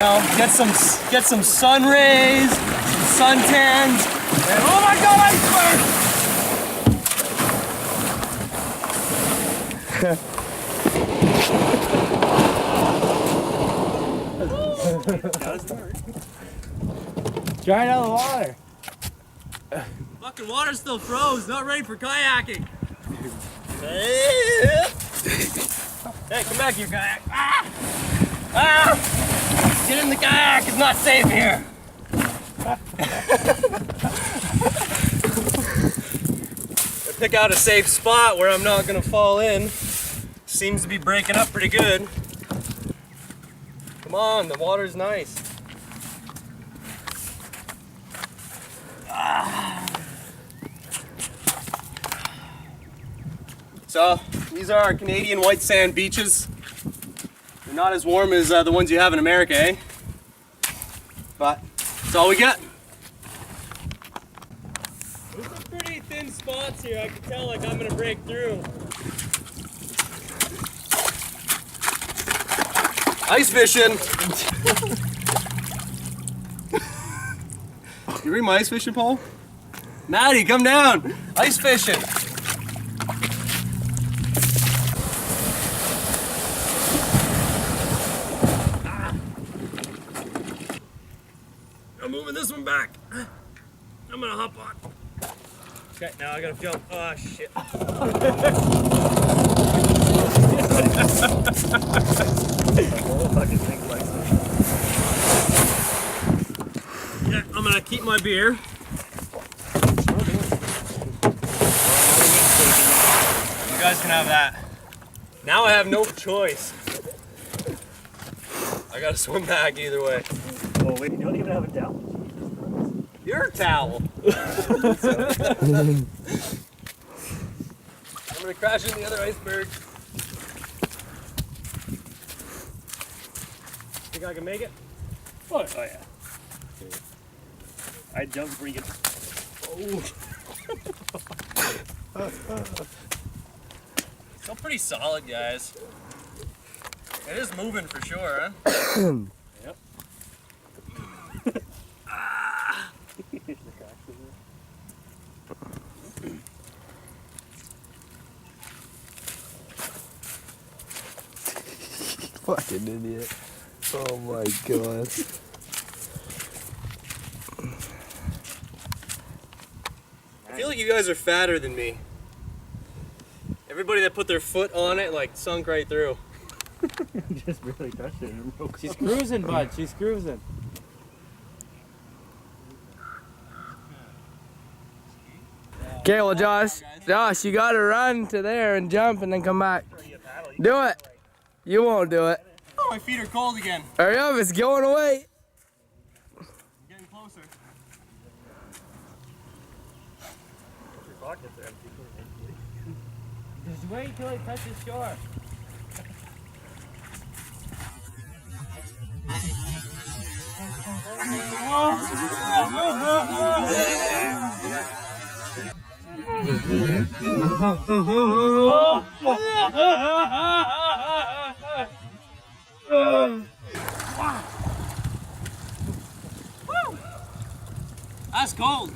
Get some sun rays, sun tans, and oh my god, iceberg! Try it out of the water. Fucking water's still froze, not ready for kayaking. Hey, come back here, kayak. Ah! Ah! Get in the kayak, it's not safe here. I pick out a safe spot where I'm not gonna fall in. Seems to be breaking up pretty good. Come on, the water's nice. So, these are our Canadian white sand beaches. They're not as warm as the ones you have in America, eh? But that's all we got. There's some pretty thin spots here. I can tell like I'm gonna break through. Ice fishing. You read my ice fishing pole? Maddie, come down. Ice fishing. I'm moving this one back. I'm gonna hop on. Okay, now I gotta jump. Oh shit. Yeah, I'm gonna keep my beer. You guys can have that. Now I have no choice. I gotta swim back either way. Oh wait, you don't even have a towel? Your towel. I'm gonna crash in the other iceberg. Think I can make it? Oh yeah. I jumped before you get. Oh. Still pretty solid, guys. It is moving for sure, huh? Yep. Fucking idiot. Oh my god. I feel like you guys are fatter than me. Everybody that put their foot on it like sunk right through. Just barely touched it and broke. She's cruising, bud. She's cruising. Okay, well, Josh, you gotta run to there and jump and then come back. Do it. You won't do it. Oh, my feet are cold again. Hurry up, it's going away. I'm getting closer. Just wait till it touches shore. That's cold.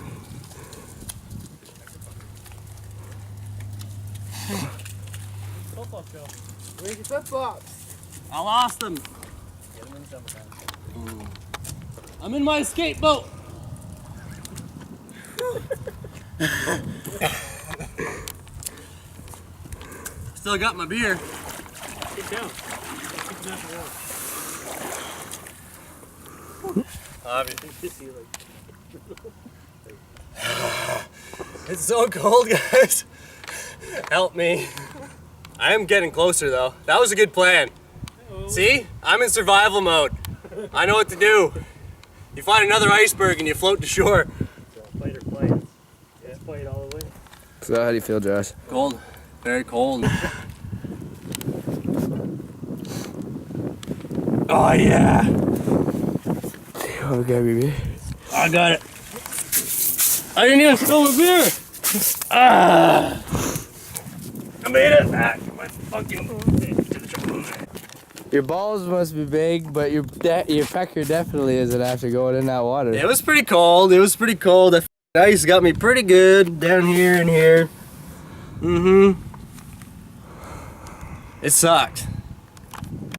Where's your flip-flops? I lost them. I'm in my escape boat. Still got my beer. Get down. It's so cold, guys. Help me. I am getting closer though. That was a good plan. See? I'm in survival mode. I know what to do. You find another iceberg and you float to shore. So fight or flight. Yeah, fight all the way. So how do you feel, Josh? Cold. Very cold. Oh yeah. Okay, baby. I got it. I didn't even spill the beer. Ah. I made it back. My fucking. Your balls must be big, but your pecker definitely isn't after going in that water. It was pretty cold. It was pretty cold. The ice got me pretty good down here and here. It sucked.